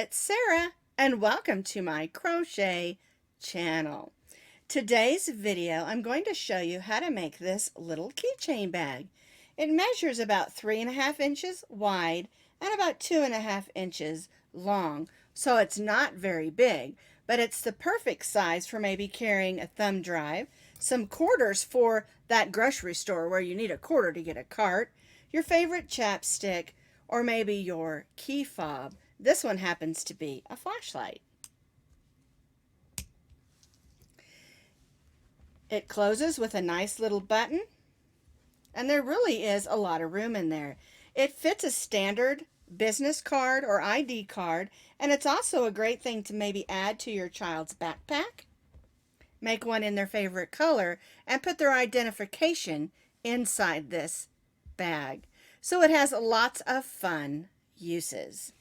It's Sarah, and welcome to my crochet channel. Today's video, I'm going to show you how to make this little keychain bag. It measures about 3.5 inches wide and about 2.5 inches long, so it's not very big, but it's the perfect size for maybe carrying a thumb drive, some quarters for that grocery store where you need a quarter to get a cart, your favorite chapstick, or maybe your key fob. This one happens to be a flashlight. It closes with a nice little button, and there really is a lot of room in there. It fits a standard business card or ID card, and it's also a great thing to maybe add to your child's backpack. Make one in their favorite color and put their identification inside this bag. So it has lots of fun uses.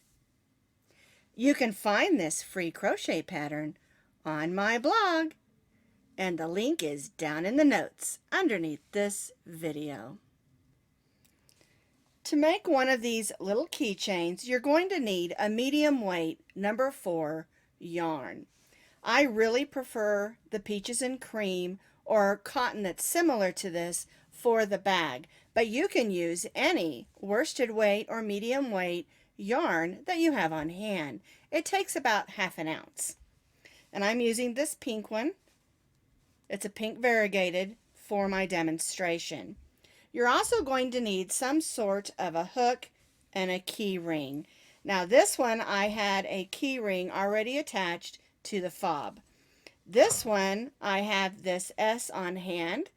You can find this free crochet pattern on my blog, and the link is down in the notes underneath this video. To make one of these little keychains, you're going to need a medium weight number 4 yarn. I really prefer the peaches and cream or cotton that's similar to this for the bag, but you can use any worsted weight or medium weight yarn that you have on hand. It takes about 1/2 ounce. And I'm using this pink one. It's a pink variegated for my demonstration. You're also going to need some sort of a hook and a key ring. Now this one, I had a key ring already attached to the fob. This one, I have this S on hand,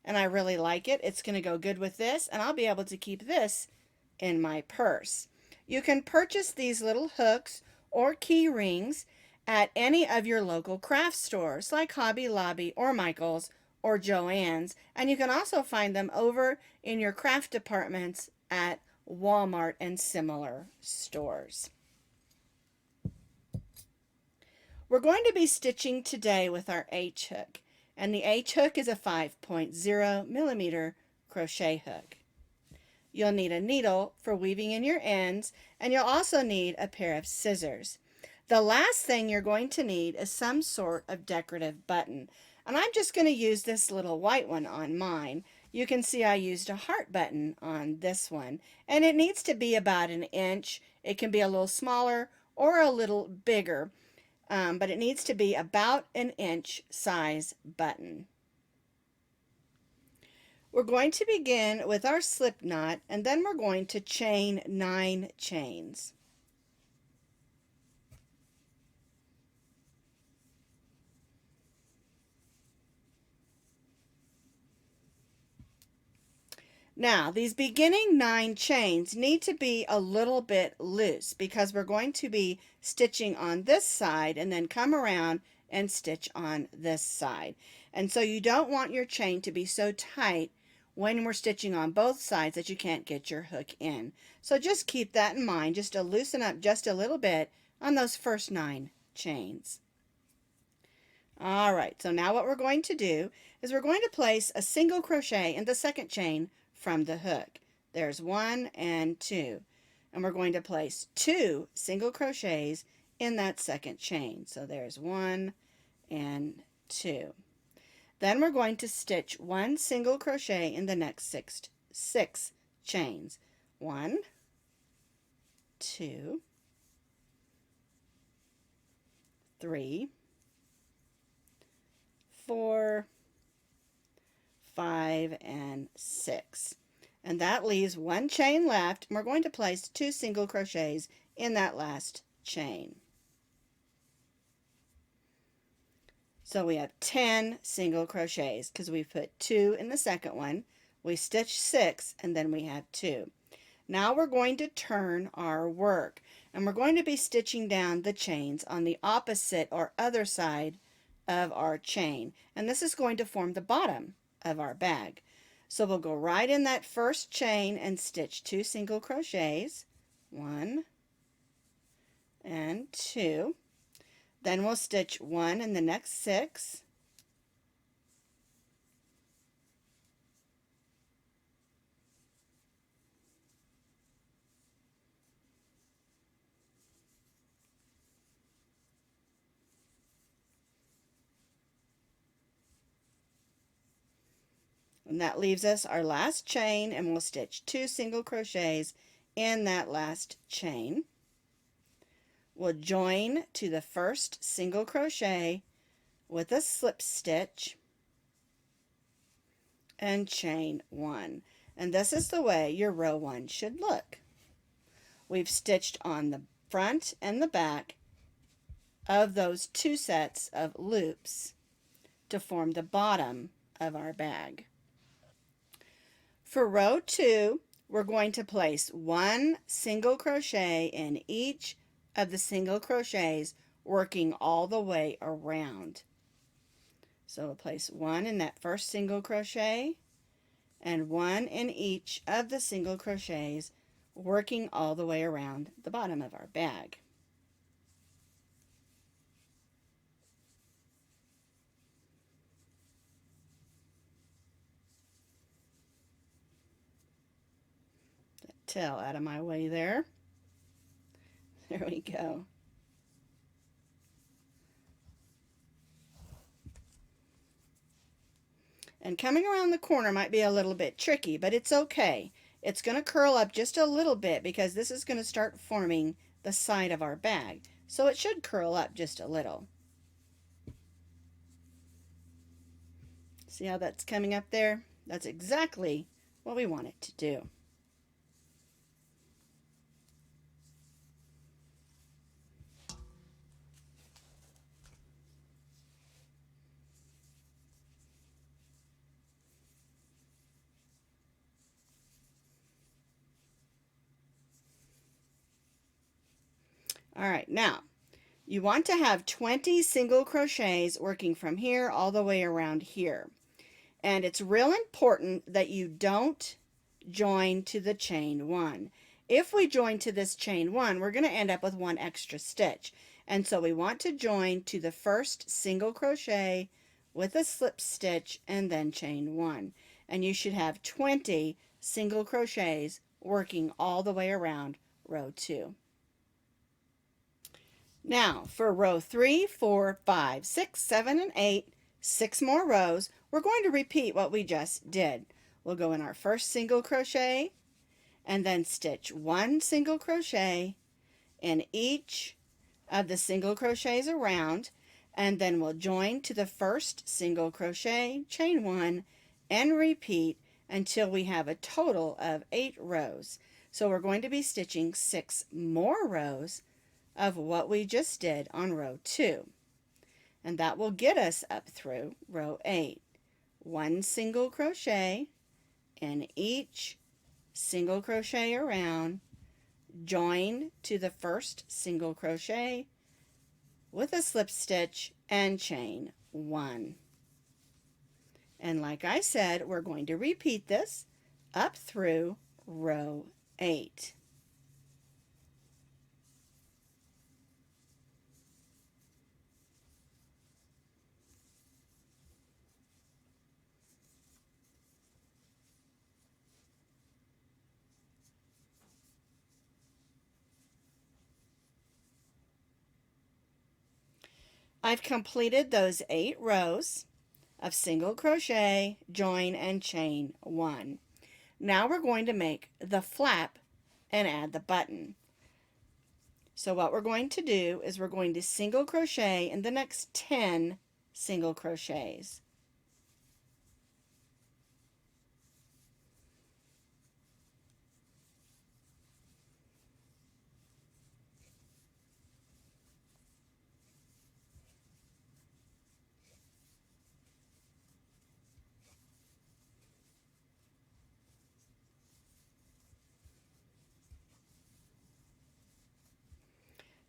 and I really like it. It's going to go good with this, and I'll be able to keep this in my purse. You can purchase these little hooks or key rings at any of your local craft stores like Hobby Lobby or Michael's or Joann's, and you can also find them over in your craft departments at Walmart and similar stores. We're going to be stitching today with our H hook, and the H hook is a 5.0 millimeter crochet hook. You'll need a needle for weaving in your ends, and you'll also need a pair of scissors. The last thing you're going to need is some sort of decorative button, and I'm just going to use this little white one on mine. You can see I used a heart button on this one, and it needs to be about 1 inch. It can be a little smaller or a little bigger, but it needs to be about 1 inch size button. We're going to begin with our slip knot, and then we're going to chain 9 chains. Now, these beginning 9 chains need to be a little bit loose because we're going to be stitching on this side and then come around and stitch on this side. And so you don't want your chain to be so tight when we're stitching on both sides that you can't get your hook in. So just keep that in mind, just to loosen up just a little bit on those first 9 chains. All right, so now what we're going to do is we're going to place a single crochet in the second chain from the hook. There's 1 and 2, and we're going to place 2 single crochets in that second chain. So there's 1 and 2. Then we're going to stitch 1 single crochet in the next 6 chains. 1, 2, 3, 4, 5, and 6. And that leaves 1 chain left, and we're going to place 2 single crochets in that last chain. So we have 10 single crochets because we put 2 in the second one. We stitch 6, and then we have 2. Now we're going to turn our work, and we're going to be stitching down the chains on the opposite or other side of our chain. And this is going to form the bottom of our bag. So we'll go right in that first chain and stitch 2 single crochets, 1 and 2. Then we'll stitch 1 in the next 6, And that leaves us our last chain, and we'll stitch 2 single crochets in that last chain. We'll join to the first single crochet with a slip stitch and chain 1. And this is the way your row 1 should look. We've stitched on the front and the back of those 2 sets of loops to form the bottom of our bag. For row 2, we're going to place 1 single crochet in each of the single crochets, working all the way around. So we'll place 1 in that first single crochet and 1 in each of the single crochets, working all the way around the bottom of our bag. Tail out of my way there. There we go. And coming around the corner might be a little bit tricky, but it's okay. It's going to curl up just a little bit because this is going to start forming the side of our bag. So it should curl up just a little. See how that's coming up there? That's exactly what we want it to do. All right, now you want to have 20 single crochets working from here all the way around here. And it's real important that you don't join to the chain 1. If we join to this chain 1, we're going to end up with 1 extra stitch. And so we want to join to the first single crochet with a slip stitch and then chain 1. And you should have 20 single crochets working all the way around row 2. Now for row 3, 4, 5, 6, 7, and 8, 6 more rows, we're going to repeat what we just did. We'll go in our first single crochet and then stitch 1 single crochet in each of the single crochets around, and then we'll join to the first single crochet, chain 1, and repeat until we have a total of 8 rows. So we're going to be stitching 6 more rows of what we just did on row 2. And that will get us up through row 8. 1 single crochet in each single crochet around, join to the first single crochet with a slip stitch and chain 1. And like I said, we're going to repeat this up through row 8. I've completed those 8 rows of single crochet, join, and chain 1. Now we're going to make the flap and add the button. So what we're going to do is we're going to single crochet in the next 10 single crochets.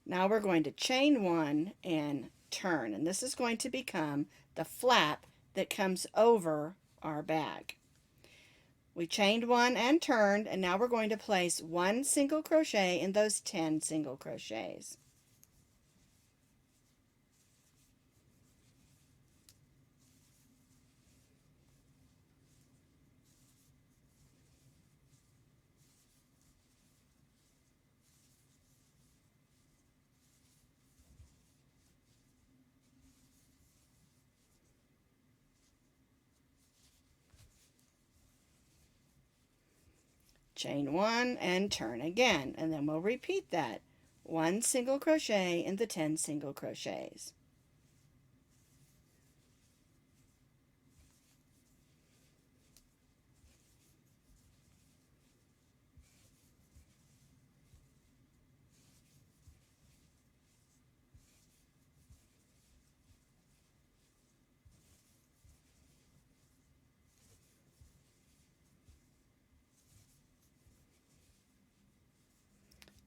Now we're going to chain 1 and turn, and this is going to become the flap that comes over our bag. We chained 1 and turned, and now we're going to place 1 single crochet in those 10 single crochets. chain 1 and turn again, and then we'll repeat that. 1 single crochet in the 10 single crochets.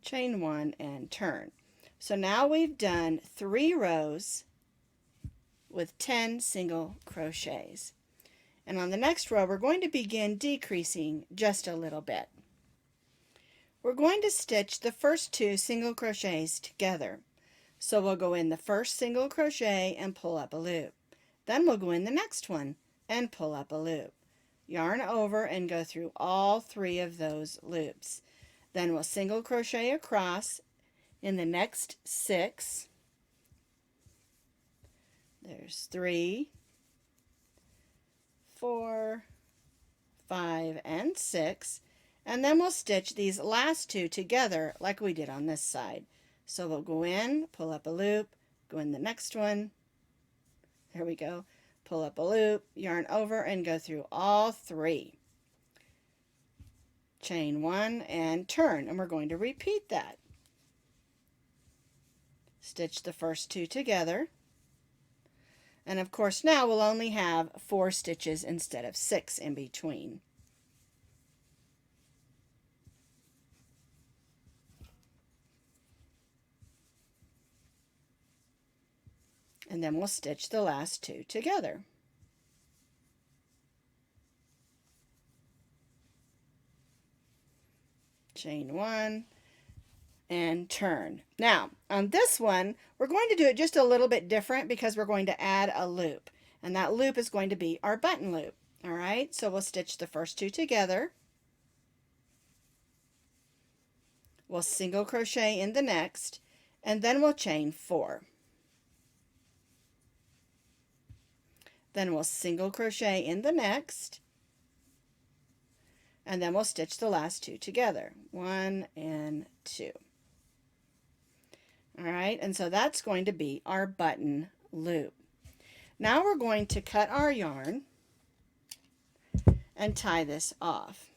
Chain 1 and turn. So now we've done 3 rows with 10 single crochets. And on the next row we're going to begin decreasing just a little bit. We're going to stitch the first 2 single crochets together. So we'll go in the first single crochet and pull up a loop. Then we'll go in the next one and pull up a loop. Yarn over and go through all 3 of those loops. Then we'll single crochet across in the next 6. There's 3, 4, 5, and 6. And then we'll stitch these last 2 together like we did on this side. So we'll go in, pull up a loop, go in the next one. There we go. Pull up a loop, yarn over, and go through all 3. Chain 1 and turn, and we're going to repeat that. Stitch the first 2 together, and of course now we'll only have 4 stitches instead of 6 in between. And then we'll stitch the last 2 together. Chain 1 and turn. Now on this one we're going to do it just a little bit different because we're going to add a loop, and that loop is going to be our button loop. Alright, so we'll stitch the first 2 together, we'll single crochet in the next, and then we'll chain 4. Then we'll single crochet in the next, and then we'll stitch the last 2 together, 1 and 2. Alright, and so that's going to be our button loop. Now we're going to cut our yarn and tie this off.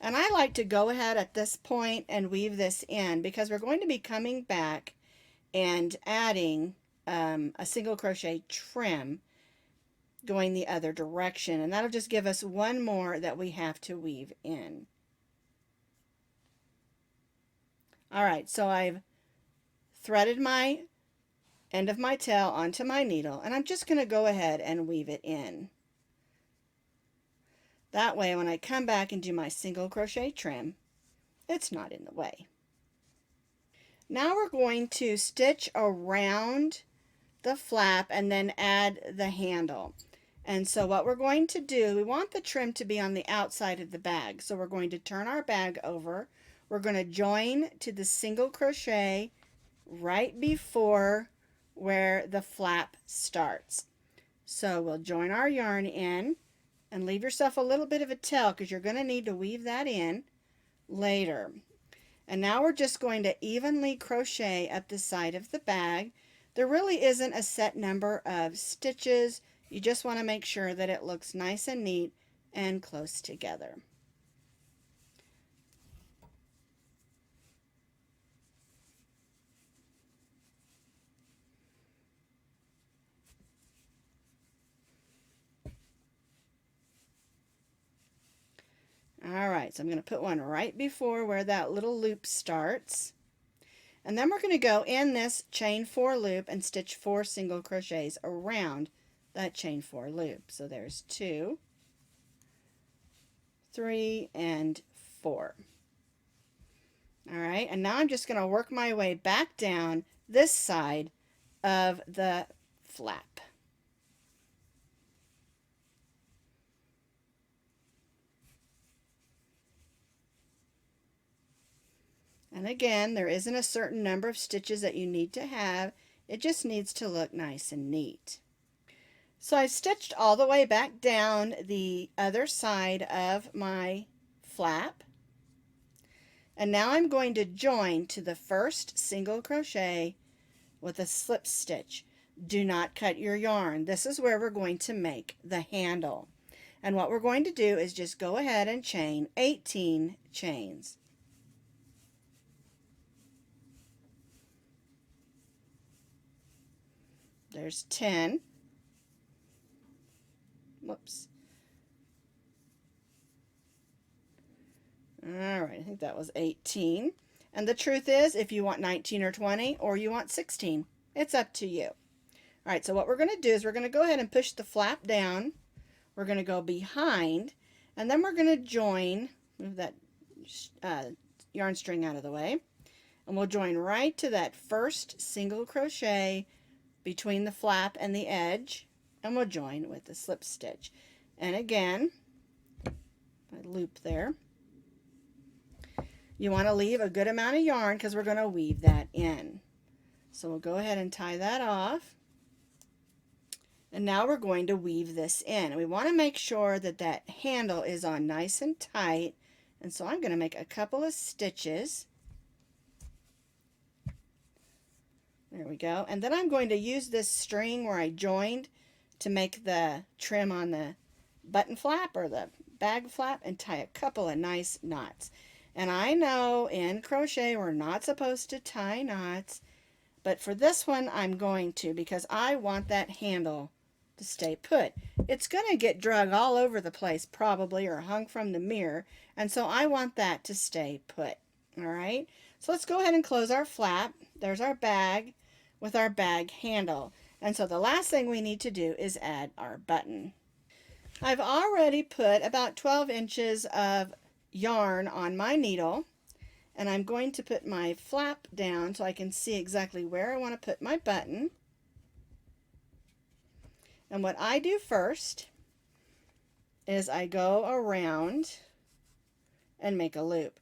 And I like to go ahead at this point and weave this in because we're going to be coming back and adding a single crochet trim going the other direction, and that'll just give us one more that we have to weave in. Alright, so I've threaded my end of my tail onto my needle, and I'm just going to go ahead and weave it in. That way when I come back and do my single crochet trim, it's not in the way. Now we're going to stitch around the flap and then add the handle. And so what we're going to do, we want the trim to be on the outside of the bag. So we're going to turn our bag over. We're going to join to the single crochet right before where the flap starts. So we'll join our yarn in and leave yourself a little bit of a tail because you're going to need to weave that in later. And now we're just going to evenly crochet up the side of the bag. There really isn't a set number of stitches. You just want to make sure that it looks nice and neat and close together. Alright, so I'm going to put one right before where that little loop starts. And then we're going to go in this chain 4 loop and stitch 4 single crochets around that chain 4 loop. So there's 2, 3, and 4. Alright, and now I'm just going to work my way back down this side of the flap. And again, there isn't a certain number of stitches that you need to have. It just needs to look nice and neat. So I stitched all the way back down the other side of my flap. And now I'm going to join to the first single crochet with a slip stitch. Do not cut your yarn. This is where we're going to make the handle. And what we're going to do is just go ahead and chain 18 chains. There's 10. Whoops. All right, I think that was 18. And the truth is, if you want 19 or 20 or you want 16, it's up to you. All right, so what we're going to do is we're going to go ahead and push the flap down. We're going to go behind, and then we're going to join, move that yarn string out of the way, and we'll join right to that first single crochet between the flap and the edge, and we'll join with the slip stitch. And again, I loop there. You want to leave a good amount of yarn because we're going to weave that in. So we'll go ahead and tie that off. And now we're going to weave this in. And we want to make sure that that handle is on nice and tight. And so I'm going to make a couple of stitches. There we go. And then I'm going to use this string where I joined to make the trim on the button flap or the bag flap and tie a couple of nice knots. And I know in crochet we're not supposed to tie knots, but for this one I'm going to because I want that handle to stay put. It's going to get drug all over the place probably or hung from the mirror, and so I want that to stay put. All right, so let's go ahead and close our flap. There's our bag with our bag handle. And so the last thing we need to do is add our button. I've already put about 12 inches of yarn on my needle, and I'm going to put my flap down so I can see exactly where I want to put my button. And what I do first is I go around and make a loop.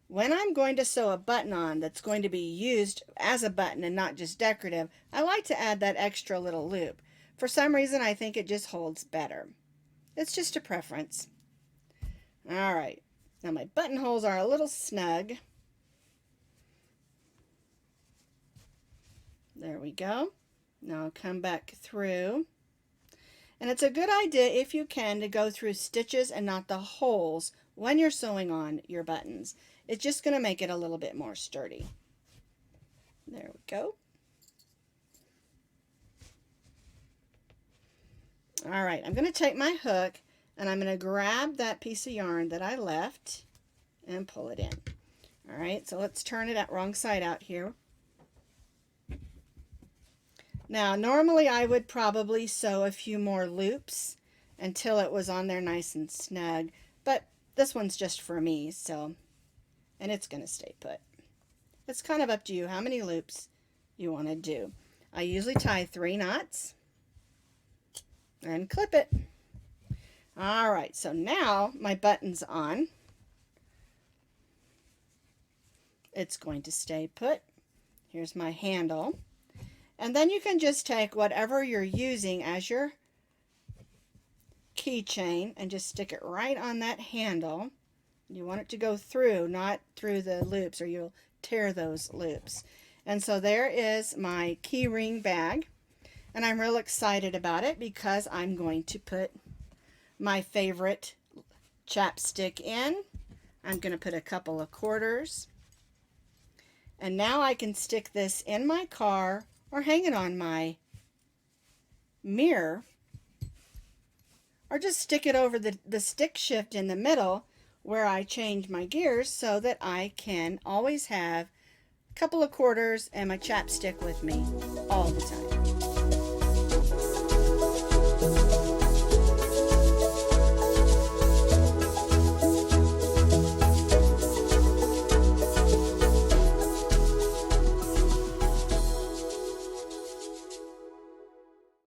When I'm going to sew a button on that's going to be used as a button and not just decorative, I like to add that extra little loop. For some reason, I think it just holds better. It's just a preference. All right, now my buttonholes are a little snug. There we go. Now I'll come back through. And it's a good idea, if you can, to go through stitches and not the holes when you're sewing on your buttons. It's just going to make it a little bit more sturdy. There we go. All right, I'm going to take my hook and I'm going to grab that piece of yarn that I left and pull it in. All right, so let's turn it wrong side out here. Now, normally I would probably sew a few more loops until it was on there nice and snug, but this one's just for me, so, and it's going to stay put. It's kind of up to you how many loops you want to do. I usually tie 3 knots and clip it. All right, so now my button's on. It's going to stay put. Here's my handle. And then you can just take whatever you're using as your keychain and just stick it right on that handle. You want it to go through, not through the loops, or you'll tear those loops. And so there is my key ring bag. And I'm real excited about it because I'm going to put my favorite chapstick in. I'm going to put a couple of quarters. And now I can stick this in my car or hang it on my mirror, or just stick it over the stick shift in the middle where I change my gears so that I can always have a couple of quarters and my chapstick with me all the time.